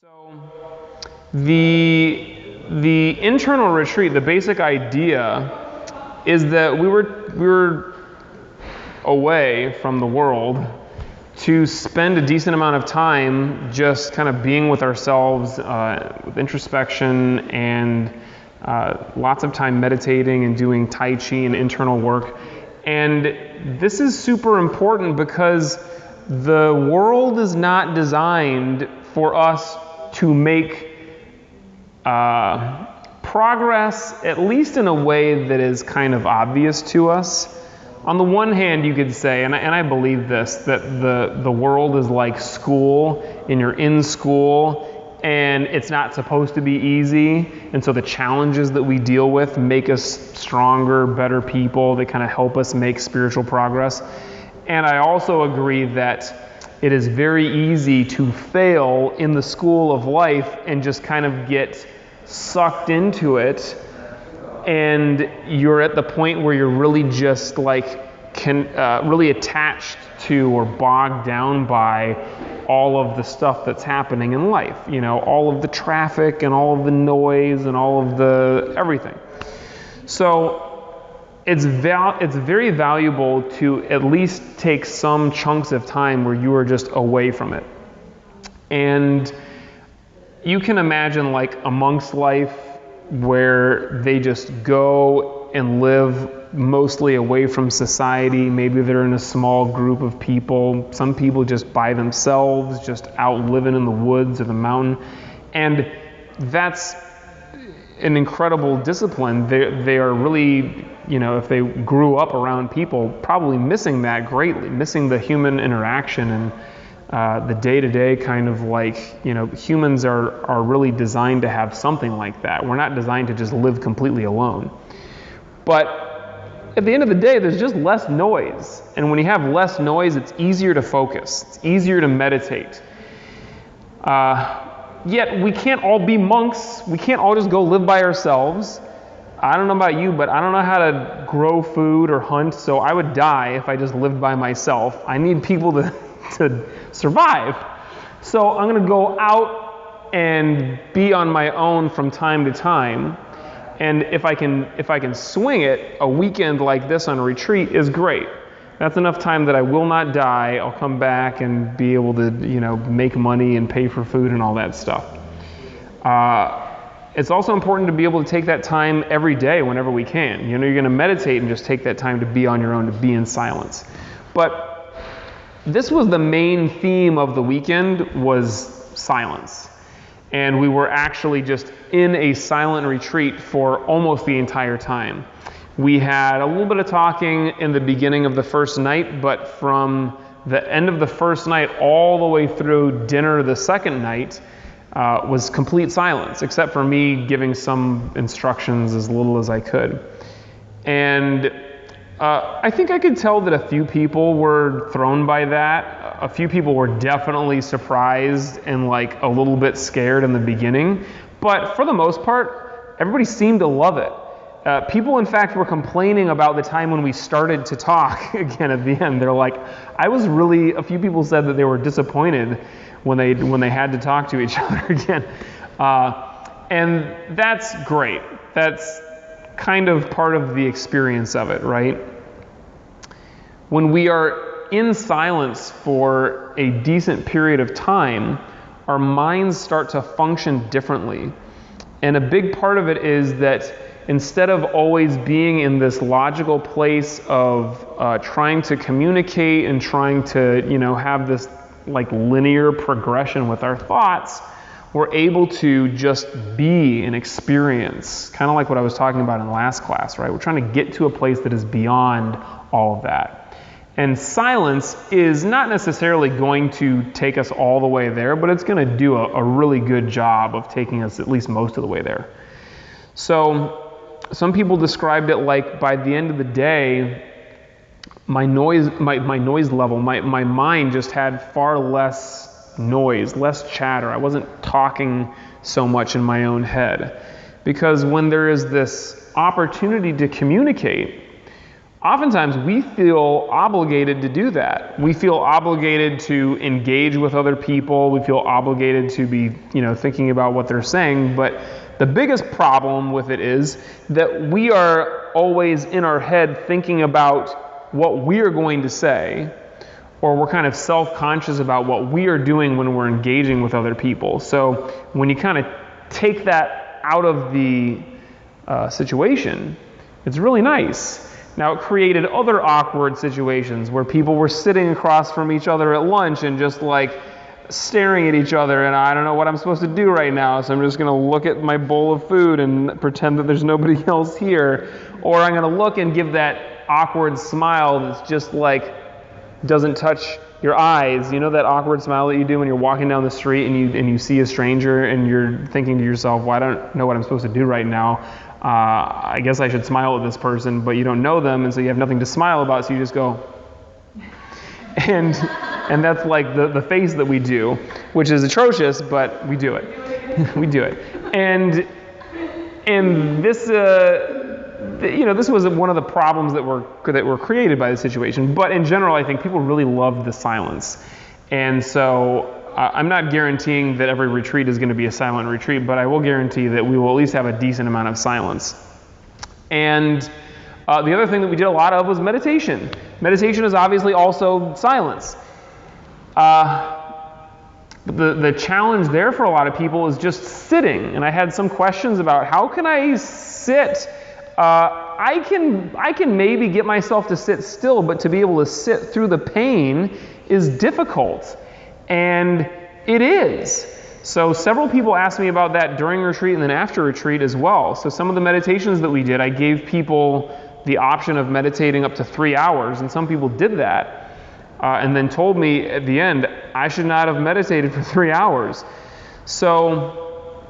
So the internal retreat, the basic idea is that we were away from the world to spend a decent amount of time just kind of being with ourselves, with introspection and lots of time meditating and doing Tai Chi and internal work. And this is super important because the world is not designed for us to make progress, at least in a way that is kind of obvious to us. On the one hand, you could say, and I believe this, that the world is like school, and you're in school, and it's not supposed to be easy, and so the challenges that we deal with make us stronger, better people. They kind of help us make spiritual progress. And I also agree that it is very easy to fail in the school of life and just kind of get sucked into it, and you're at the point where you're really just like really attached to or bogged down by all of the stuff that's happening in life. You know, all of the traffic and all of the noise and all of the everything. So it's very valuable to at least take some chunks of time where you are just away from it. And you can imagine like a monk's life where they just go and live mostly away from society. Maybe they're in a small group of people. Some people just by themselves, just out living in the woods or the mountain. And that's an incredible discipline. They are really, you know, if they grew up around people, probably missing that greatly, missing the human interaction and the day-to-day kind of like, you know, humans are really designed to have something like that. We're not designed to just live completely alone. But at the end of the day, there's just less noise. And when you have less noise, it's easier to focus. It's easier to meditate. Yet we can't all be monks. We can't all just go live by ourselves. I don't know about you, but I don't know how to grow food or hunt, so I would die if I just lived by myself. I need people to survive. So I'm going to go out and be on my own from time to time. And if I can swing it, a weekend like this on a retreat is great. That's enough time that I will not die. I'll come back and be able to, you know, make money and pay for food and all that stuff. It's also important to be able to take that time every day whenever we can. You know, you're going to meditate and just take that time to be on your own, to be in silence. But this was the main theme of the weekend, was silence. And we were actually just in a silent retreat for almost the entire time. We had a little bit of talking in the beginning of the first night, but from the end of the first night all the way through dinner the second night was complete silence, except for me giving some instructions as little as I could. And I think I could tell that a few people were thrown by that. A few people were definitely surprised and like a little bit scared in the beginning. But for the most part, everybody seemed to love it. People, in fact, were complaining about the time when we started to talk again at the end. They're like, a few people said that they were disappointed when they had to talk to each other again. And that's great. That's kind of part of the experience of it, right? When we are in silence for a decent period of time, our minds start to function differently. And a big part of it is that instead of always being in this logical place of trying to communicate and trying to, you know, have this like linear progression with our thoughts, we're able to just be and experience, kind of like what I was talking about in last class, right? We're trying to get to a place that is beyond all of that. And silence is not necessarily going to take us all the way there, but it's going to do a really good job of taking us at least most of the way there. So some people described it like by the end of the day, my noise level, my mind just had far less noise, less chatter. I wasn't talking so much in my own head. Because when there is this opportunity to communicate, oftentimes we feel obligated to do that. We feel obligated to engage with other people. We feel obligated to be, thinking about what they're saying. But the biggest problem with it is that we are always in our head thinking about what we are going to say, or we're kind of self-conscious about what we are doing when we're engaging with other people. So when you kind of take that out of the situation, it's really nice. Now, it created other awkward situations where people were sitting across from each other at lunch and just like staring at each other, and I don't know what I'm supposed to do right now, so I'm just going to look at my bowl of food and pretend that there's nobody else here. Or I'm going to look and give that awkward smile that's just like doesn't touch your eyes. You know that awkward smile that you do when you're walking down the street and you see a stranger and you're thinking to yourself, well, I don't know what I'm supposed to do right now. I guess I should smile at this person, but you don't know them, and so you have nothing to smile about, so you just go. And that's like the face that we do, which is atrocious, but we do it. We do it. And this, this was one of the problems that were created by the situation. But in general, I think people really loved the silence. And so I'm not guaranteeing that every retreat is going to be a silent retreat, but I will guarantee that we will at least have a decent amount of silence. And the other thing that we did a lot of was meditation. Meditation is obviously also silence. The challenge there for a lot of people is just sitting. And I had some questions about how can I sit? I can maybe get myself to sit still, but to be able to sit through the pain is difficult. And it is. So several people asked me about that during retreat and then after retreat as well. So some of the meditations that we did, I gave people the option of meditating up to 3 hours, and some people did that. And then told me at the end, I should not have meditated for 3 hours. So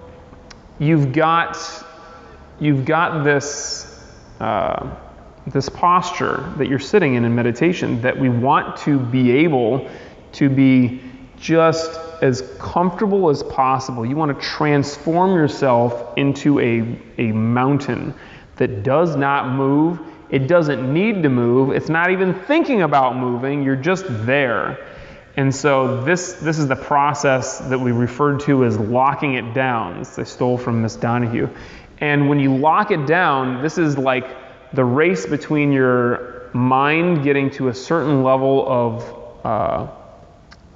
you've got this posture that you're sitting in meditation that we want to be able to be just as comfortable as possible. You want to transform yourself into a mountain that does not move. It doesn't need to move. It's not even thinking about moving. You're just there. And so this is the process that we referred to as locking it down. This I stole from Miss Donahue. And when you lock it down, this is like the race between your mind getting to a certain level of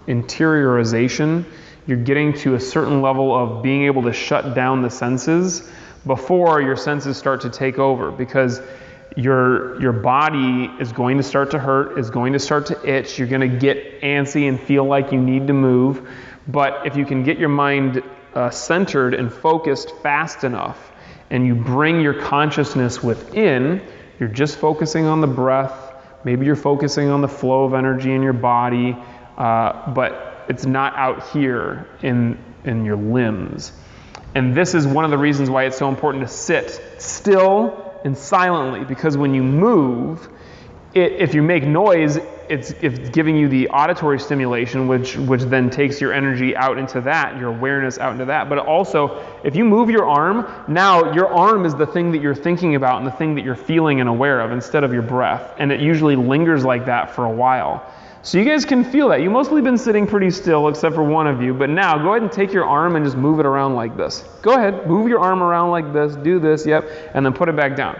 interiorization. You're getting to a certain level of being able to shut down the senses before your senses start to take over, because your body is going to start to hurt, is going to start to itch, you're going to get antsy and feel like you need to move. But if you can get your mind centered and focused fast enough, and you bring your consciousness within, you're just focusing on the breath, maybe you're focusing on the flow of energy in your body, but it's not out here in your limbs. And this is one of the reasons why it's so important to sit still and silently, because when you move, if you make noise, it's giving you the auditory stimulation, which then takes your energy out into that, your awareness out into that. But also, if you move your arm, now your arm is the thing that you're thinking about and the thing that you're feeling and aware of instead of your breath. And it usually lingers like that for a while. So you guys can feel that. You've mostly been sitting pretty still, except for one of you. But now, go ahead and take your arm and just move it around like this. Go ahead, move your arm around like this, do this, yep, and then put it back down.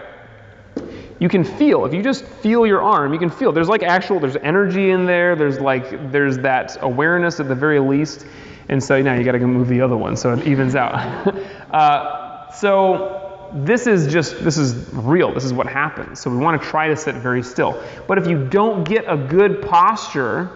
You can feel, if you just feel your arm, you can feel, there's energy in there, there's that awareness at the very least. And so now you got to move the other one so it evens out. So this is real. This is what happens. So we want to try to sit very still. But if you don't get a good posture,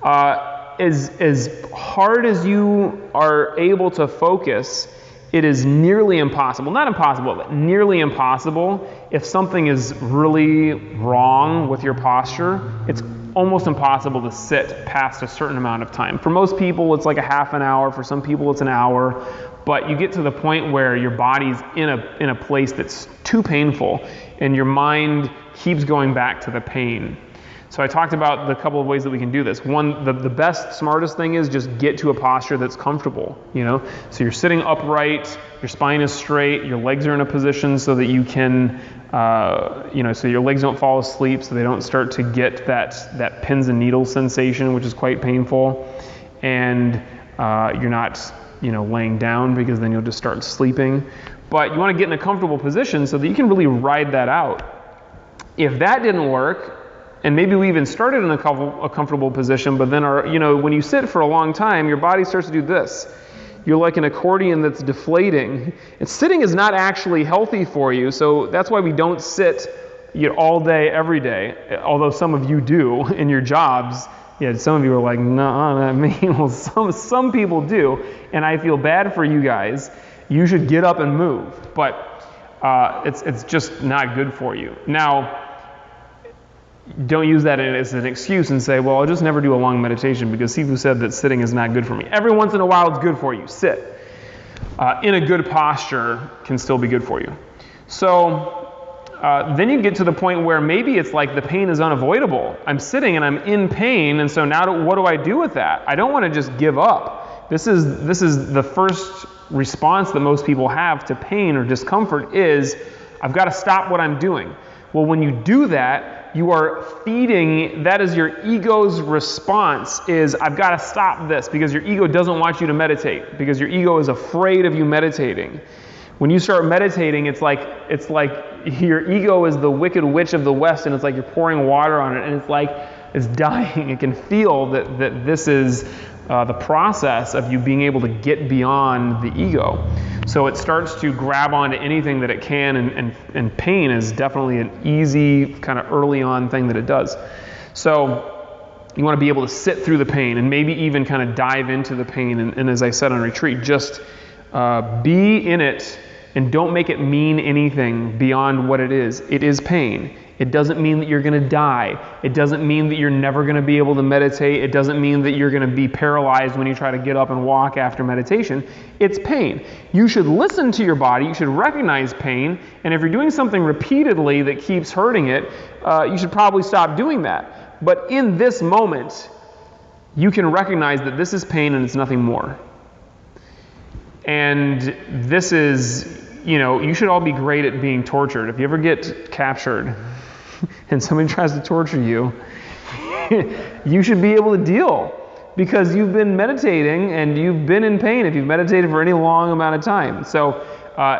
as hard as you are able to focus, it is nearly impossible, not impossible, but nearly impossible. If something is really wrong with your posture, it's almost impossible to sit past a certain amount of time. For most people, it's like a half an hour. For some people, it's an hour. But you get to the point where your body's in a place that's too painful, and your mind keeps going back to the pain. So I talked about the couple of ways that we can do this. One, the best, smartest thing is just get to a posture that's comfortable, So you're sitting upright, your spine is straight, your legs are in a position so that you can so your legs don't fall asleep, so they don't start to get that pins and needles sensation, which is quite painful. And you're not, laying down, because then you'll just start sleeping. But you want to get in a comfortable position so that you can really ride that out. If that didn't work, and maybe we even started in a comfortable position, but then when you sit for a long time, your body starts to do this. You're like an accordion that's deflating. And sitting is not actually healthy for you, so that's why we don't sit all day, every day, although some of you do in your jobs. Yeah, some of you are like, no, not me. Well, some people do, and I feel bad for you guys. You should get up and move, but it's just not good for you. Now, don't use that as an excuse and say, well, I'll just never do a long meditation because Sifu said that sitting is not good for me. Every once in a while it's good for you. Sit. In a good posture can still be good for you. So then you get to the point where maybe it's like the pain is unavoidable. I'm sitting and I'm in pain, and so now what do I do with that? I don't want to just give up. This is the first response that most people have to pain or discomfort is, I've got to stop what I'm doing. Well, when you do that, you are feeding, that is your ego's response, is I've got to stop this, because your ego doesn't want you to meditate, because your ego is afraid of you meditating. When you start meditating, it's like your ego is the wicked witch of the West, and it's like you're pouring water on it, and it's like it's dying. It can feel that this is the process of you being able to get beyond the ego. So it starts to grab onto anything that it can, and pain is definitely an easy kind of early on thing that it does. So you want to be able to sit through the pain and maybe even kind of dive into the pain. And as I said on retreat, just be in it and don't make it mean anything beyond what it is. It is pain. It doesn't mean that you're going to die. It doesn't mean that you're never going to be able to meditate. It doesn't mean that you're going to be paralyzed when you try to get up and walk after meditation. It's pain. You should listen to your body. You should recognize pain. And if you're doing something repeatedly that keeps hurting it, you should probably stop doing that. But in this moment, you can recognize that this is pain and it's nothing more. And this is, you should all be great at being tortured. If you ever get captured and somebody tries to torture you, you should be able to deal, because you've been meditating and you've been in pain if you've meditated for any long amount of time. So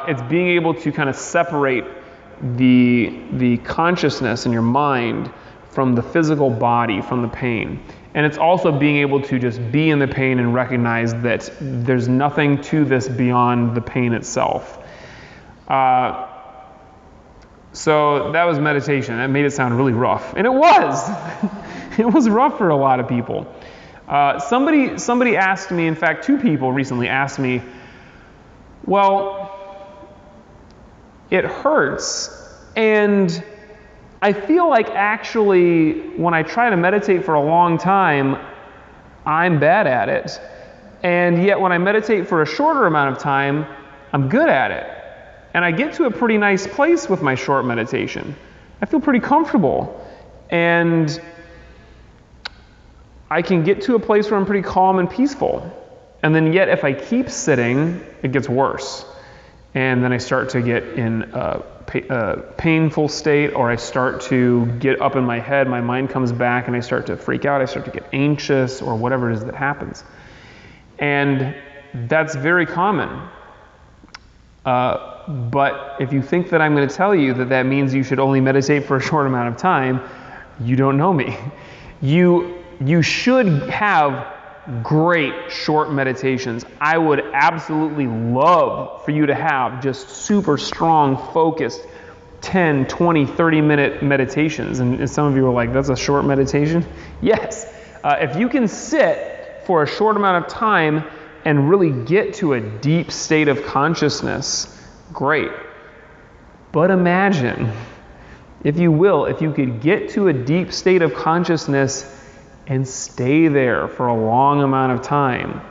it's being able to kind of separate the consciousness in your mind from the physical body, from the pain. And it's also being able to just be in the pain and recognize that there's nothing to this beyond the pain itself. So that was meditation. That made it sound really rough. And it was. It was rough for a lot of people. Somebody asked me, in fact, 2 people recently asked me, well, it hurts, and I feel like actually when I try to meditate for a long time, I'm bad at it. And yet when I meditate for a shorter amount of time, I'm good at it. And I get to a pretty nice place with my short meditation. I feel pretty comfortable. And I can get to a place where I'm pretty calm and peaceful. And then yet if I keep sitting, it gets worse. And then I start to get in a painful state, or I start to get up in my head, my mind comes back, and I start to freak out, I start to get anxious, or whatever it is that happens. And that's very common. But if you think that I'm going to tell you that means you should only meditate for a short amount of time, you don't know me. You should have great short meditations. I would absolutely love for you to have just super strong, focused 10, 20, 30-minute meditations. And some of you are like, that's a short meditation? Yes. If you can sit for a short amount of time and really get to a deep state of consciousness, great. But imagine, if you will, if you could get to a deep state of consciousness and stay there for a long amount of time,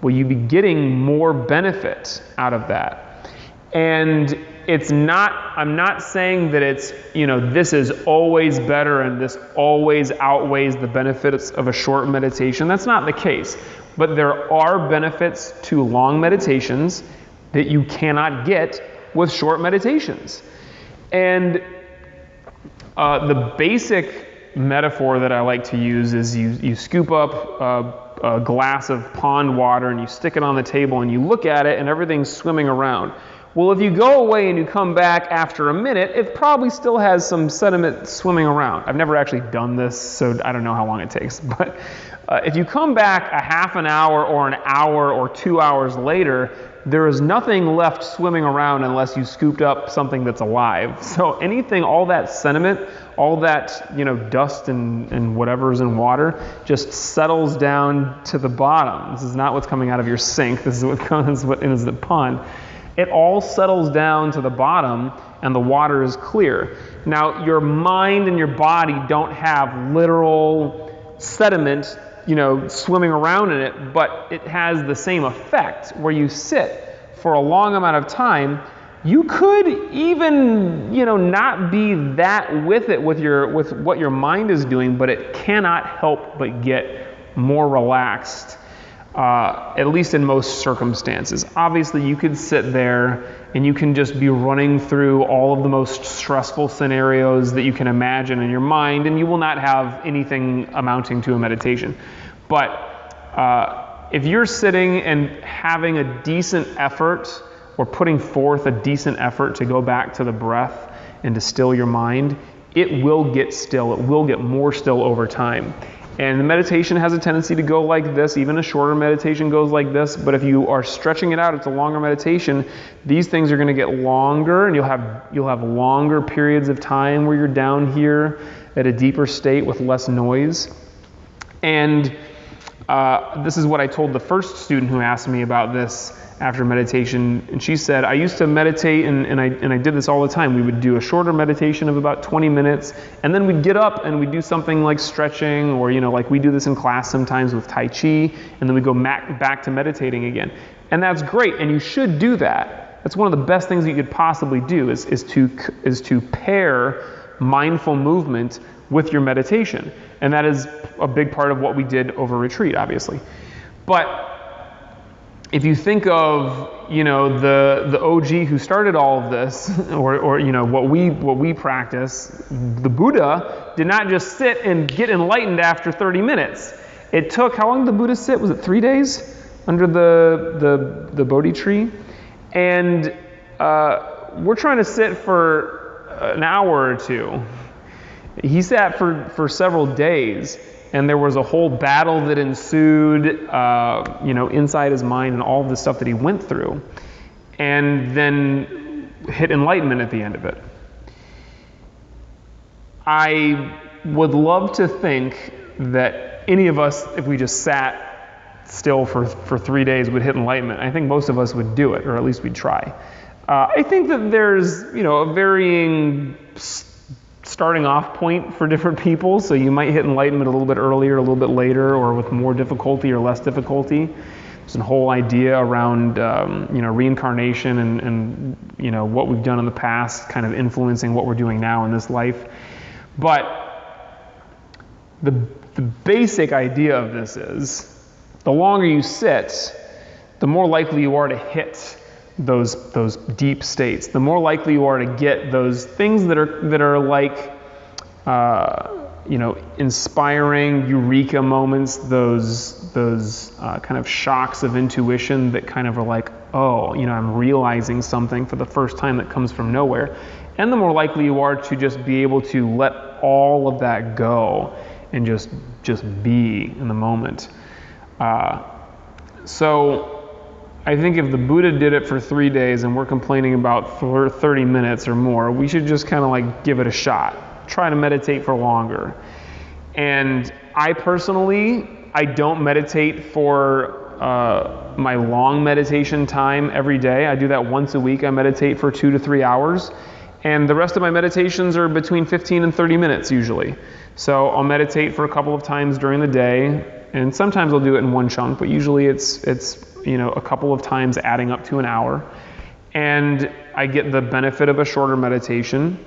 will you be getting more benefit out of that? And I'm not saying that it's, this is always better and this always outweighs the benefits of a short meditation. That's not the case. But there are benefits to long meditations that you cannot get with short meditations. And the basic metaphor that I like to use is you scoop up a glass of pond water and you stick it on the table and you look at it and everything's swimming around. Well, if you go away and you come back after a minute, it probably still has some sediment swimming around. I've never actually done this, so I don't know how long it takes. But if you come back a half an hour or an hour or 2 hours later, there is nothing left swimming around unless you scooped up something that's alive. So anything, all that sediment, all that dust and whatever's in water just settles down to the bottom. This is not what's coming out of your sink. This is what is the pond. It all settles down to the bottom and the water is clear. Now, your mind and your body don't have literal sediment, swimming around in it, but it has the same effect where you sit for a long amount of time. You could even, not be that with it with what your mind is doing, but it cannot help but get more relaxed. At least in most circumstances. Obviously, you could sit there and you can just be running through all of the most stressful scenarios that you can imagine in your mind, and you will not have anything amounting to a meditation. But if you're sitting and having a decent effort, or putting forth a decent effort to go back to the breath and to still your mind, it will get still. It will get more still over time. And the meditation has a tendency to go like this. Even a shorter meditation goes like this. But if you are stretching it out, it's a longer meditation. These things are going to get longer, and you'll have longer periods of time where you're down here at a deeper state with less noise. And this is what I told the first student who asked me about this after meditation, and she said, I used to meditate, and I did this all the time. We would do a shorter meditation of about 20 minutes, and then we'd get up and we'd do something like stretching, or like we do this in class sometimes with Tai Chi, and then we go back to meditating again. And that's great, and you should do that. That's one of the best things that you could possibly do, is to pair mindful movement with your meditation. And that is a big part of what we did over retreat, obviously. But if you think of, the OG who started all of this, or what we practice, the Buddha did not just sit and get enlightened after 30 minutes. It took, how long did the Buddha sit? Was it 3 days under the Bodhi tree? And we're trying to sit for an hour or two. He sat for several days. And there was a whole battle that ensued, inside his mind, and all of the stuff that he went through, and then hit enlightenment at the end of it. I would love to think that any of us, if we just sat still for 3 days, would hit enlightenment. I think most of us would do it, or at least we'd try. I think that there's, a varying starting off point for different people, so you might hit enlightenment a little bit earlier, a little bit later, or with more difficulty or less difficulty. There's a whole idea around reincarnation and what we've done in the past kind of influencing what we're doing now in this life. But the basic idea of this is, the longer you sit, the more likely you are to hit those deep states. The more likely you are to get those things that are like inspiring eureka moments, those kind of shocks of intuition that kind of are like, oh, I'm realizing something for the first time that comes from nowhere. And the more likely you are to just be able to let all of that go and just be in the moment. So I think if the Buddha did it for 3 days and we're complaining about 30 minutes or more, we should just kind of like give it a shot. Try to meditate for longer. And I personally, I don't meditate for my long meditation time every day. I do that once a week. I meditate for 2 to 3 hours. And the rest of my meditations are between 15 and 30 minutes usually. So I'll meditate for a couple of times during the day. And sometimes I'll do it in one chunk, but usually it's a couple of times adding up to an hour. And I get the benefit of a shorter meditation.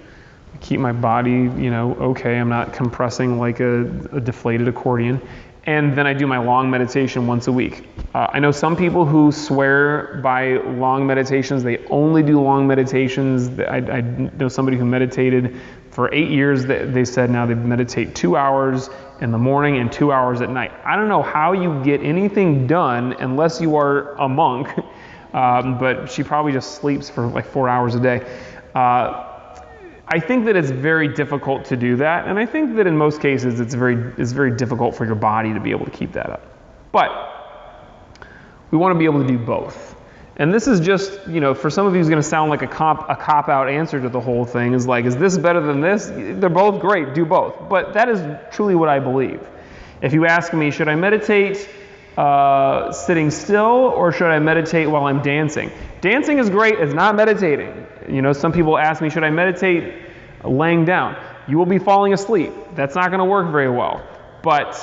I keep my body, okay. I'm not compressing like a deflated accordion. and then I do my long meditation once a week. I know some people who swear by long meditations. They only do long meditations. I know somebody who meditated for 8 years. They said now they meditate 2 hours in the morning and 2 hours at night. I don't know how you get anything done unless you are a monk, but she probably just sleeps for like 4 hours a day. I think that it's very difficult to do that, and I think that in most cases it's very difficult for your body to be able to keep that up. But we want to be able to do both. And this is just, for some of you it's going to sound like a cop-out answer to the whole thing, is like, is this better than this? They're both great, do both. But that is truly what I believe. If you ask me, should I meditate sitting still, or should I meditate while I'm dancing? Dancing is great, it's not meditating. Some people ask me, should I meditate laying down? You will be falling asleep. That's not going to work very well. But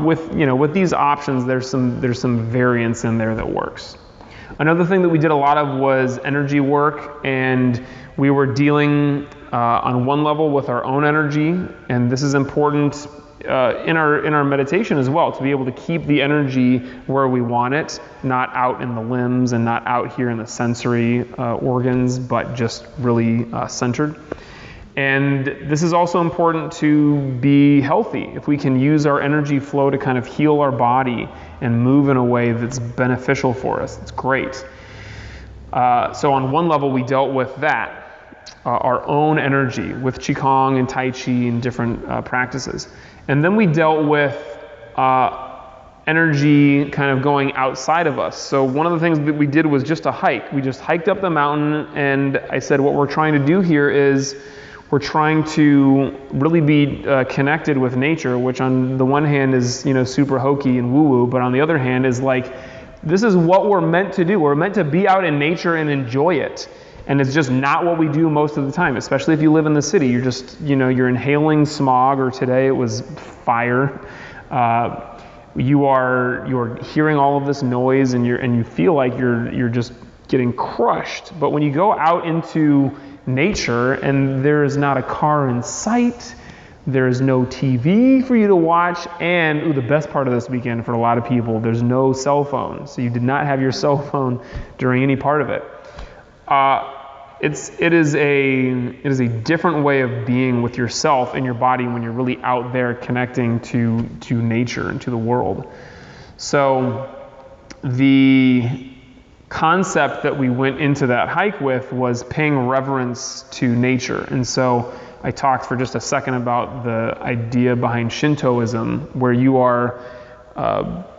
with these options, there's some variance in there that works. Another thing that we did a lot of was energy work, and we were dealing on one level with our own energy, and this is important in our meditation as well, to be able to keep the energy where we want it, not out in the limbs and not out here in the sensory organs, but just really centered. And this is also important to be healthy. If we can use our energy flow to kind of heal our body and move in a way that's beneficial for us, it's great. So on one level, we dealt with that, our own energy with Qigong and Tai Chi and different practices. And then we dealt with energy kind of going outside of us. So one of the things that we did was just a hike. We just hiked up the mountain, and I said what we're trying to do here is we're trying to really be connected with nature, which on the one hand is super hokey and woo-woo, but on the other hand is like, this is what we're meant to do. We're meant to be out in nature and enjoy it. And it's just not what we do most of the time, especially if you live in the city. You're just, you're inhaling smog, or today it was fire. You're hearing all of this noise, and you feel like you're just getting crushed. But when you go out into nature and there is not a car in sight, there is no TV for you to watch, and the best part of this weekend for a lot of people, there's no cell phone. So you did not have your cell phone during any part of it. It is a different way of being with yourself and your body when you're really out there connecting to nature and to the world. So the concept that we went into that hike with was paying reverence to nature. And so I talked for just a second about the idea behind Shintoism, where you are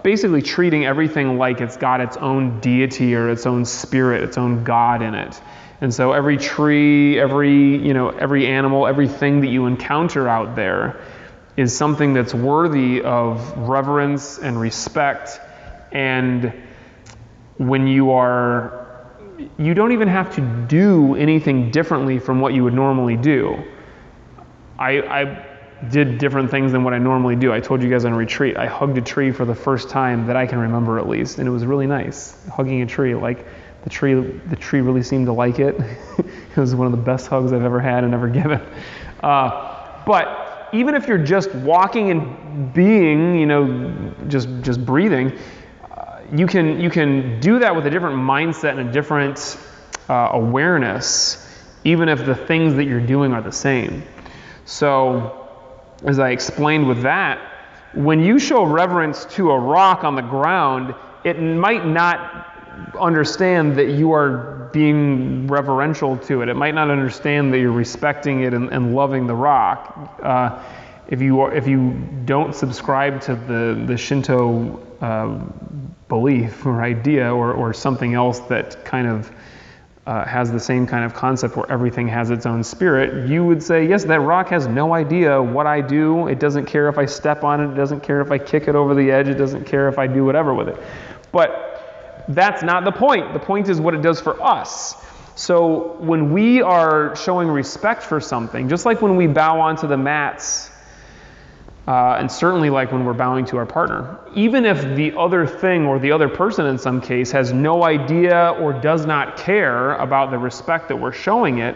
basically treating everything like it's got its own deity or its own spirit, its own God in it. And so every tree, every animal, everything that you encounter out there is something that's worthy of reverence and respect. And when you don't even have to do anything differently from what you would normally do. I did different things than what I normally do. I told you guys on a retreat, I hugged a tree for the first time that I can remember, at least, and it was really nice. Hugging a tree, like the tree really seemed to like it. It was one of the best hugs I've ever had and ever given. But even if you're just walking and being, just breathing, you can do that with a different mindset and a different awareness, even if the things that you're doing are the same. So, as I explained with that, when you show reverence to a rock on the ground, it might not understand that you are being reverential to it. It might not understand that you're respecting it and loving the rock. If you don't subscribe to the Shinto belief or idea or something else that kind of has the same kind of concept where everything has its own spirit, you would say, yes, that rock has no idea what I do. It doesn't care if I step on it. It doesn't care if I kick it over the edge. It doesn't care if I do whatever with it. But that's not the point. The point is what it does for us. So when we are showing respect for something, just like when we bow onto the mats, and certainly like when we're bowing to our partner, even if the other thing or the other person in some case has no idea or does not care about the respect that we're showing it,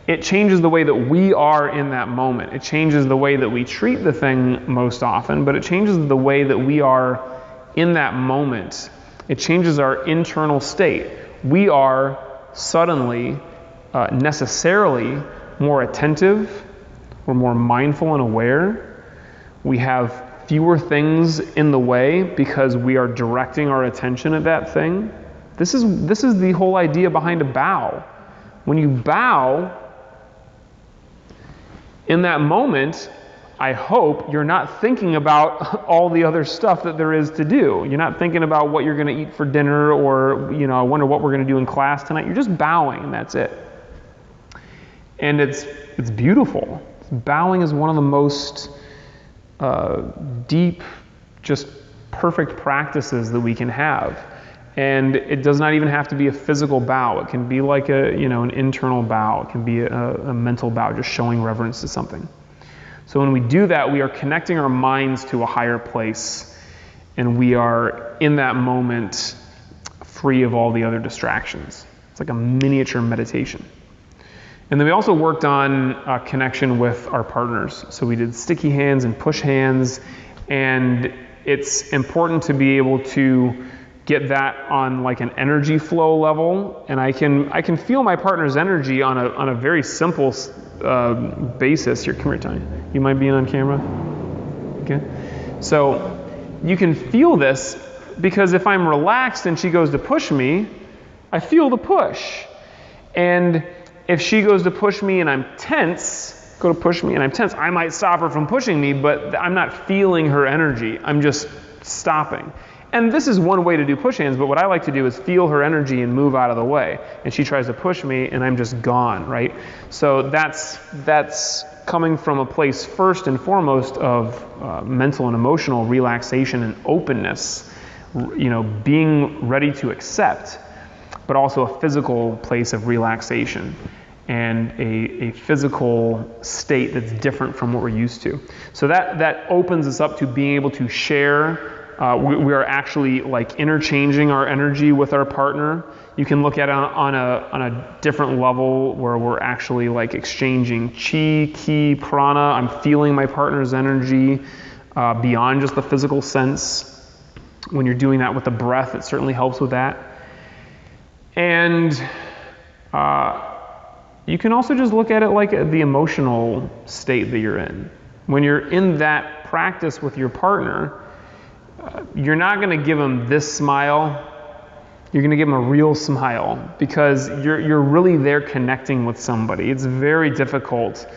it changes the way that we are in that moment. It changes the way that we treat the thing most often, but it changes the way that we are in that moment. It changes our internal state. We are suddenly, necessarily more attentive. We're more mindful and aware. We have fewer things in the way because we are directing our attention at that thing. This is the whole idea behind a bow. When you bow, in that moment, I hope you're not thinking about all the other stuff that there is to do. You're not thinking about what you're going to eat for dinner, or, I wonder what we're going to do in class tonight. You're just bowing, and that's it. And it's beautiful. Bowing is one of the most deep, just perfect practices that we can have. And it does not even have to be a physical bow. It can be like an internal bow. It can be a mental bow, just showing reverence to something. So when we do that, we are connecting our minds to a higher place, and we are in that moment free of all the other distractions. It's like a miniature meditation. And then we also worked on connection with our partners. So we did sticky hands and push hands, and it's important to be able to get that on like an energy flow level, and I can feel my partner's energy on a very simple basis. Here, come here, Tanya. You mind being on camera? Okay. So you can feel this because if I'm relaxed and she goes to push me, I feel the push. And if she goes to push me and I'm tense, I might stop her from pushing me, but I'm not feeling her energy. I'm just stopping. And this is one way to do push hands, but what I like to do is feel her energy and move out of the way. And she tries to push me, and I'm just gone, right? So that's coming from a place first and foremost of mental and emotional relaxation and openness, being ready to accept, but also a physical place of relaxation and a physical state that's different from what we're used to. So that opens us up to being able to share. We are actually like interchanging our energy with our partner. You can look at it on a different level where we're actually like exchanging chi, ki, prana. I'm feeling my partner's energy beyond just the physical sense. When you're doing that with the breath, it certainly helps with that. And you can also just look at it like the emotional state that you're in. When you're in that practice with your partner, you're not going to give them this smile. You're going to give them a real smile because you're really there connecting with somebody. It's very difficult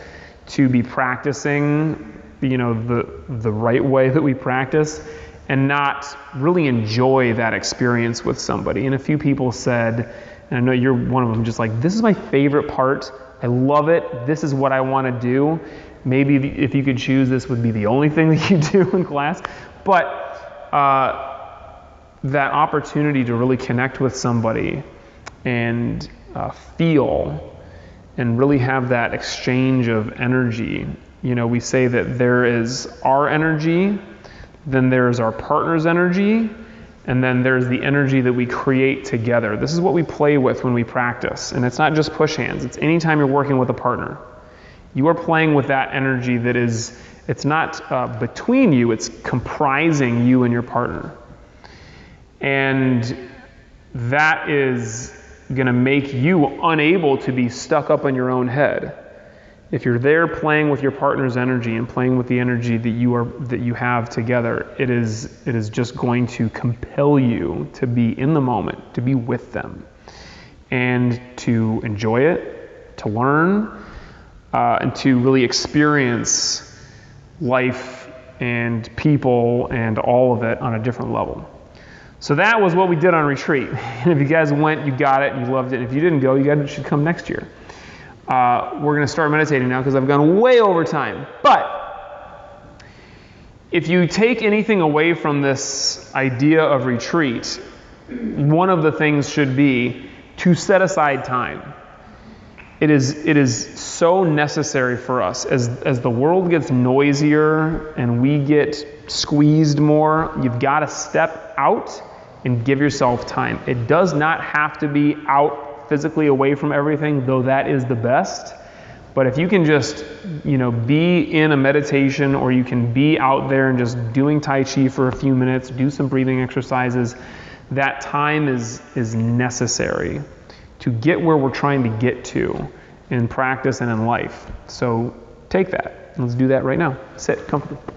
to be practicing, the right way that we practice and not really enjoy that experience with somebody. And a few people said, and I know you're one of them, just like, this is my favorite part. I love it. This is what I want to do. Maybe if you could choose, this would be the only thing that you do in class. But that opportunity to really connect with somebody and feel and really have that exchange of energy. We say that there is our energy, then there's our partner's energy, and then there's the energy that we create together. This is what we play with when we practice. And it's not just push hands. It's anytime you're working with a partner. You are playing with that energy that is, it's not between you, it's comprising you and your partner. And that is going to make you unable to be stuck up in your own head. If you're there playing with your partner's energy and playing with the energy that you have together, it is just going to compel you to be in the moment, to be with them, and to enjoy it, to learn, and to really experience life and people and all of it on a different level. So that was what we did on retreat. And if you guys went, you got it, and you loved it. And if you didn't go, you guys should come next year. We're going to start meditating now because I've gone way over time. But if you take anything away from this idea of retreat, one of the things should be to set aside time. It is so necessary for us as the world gets noisier and we get squeezed more. You've got to step out and give yourself time. It does not have to be out physically away from everything, though that is the best. But if you can just, be in a meditation, or you can be out there and just doing Tai Chi for a few minutes, do some breathing exercises, that time is necessary to get where we're trying to get to in practice and in life. So take that. Let's do that right now. Sit comfortably.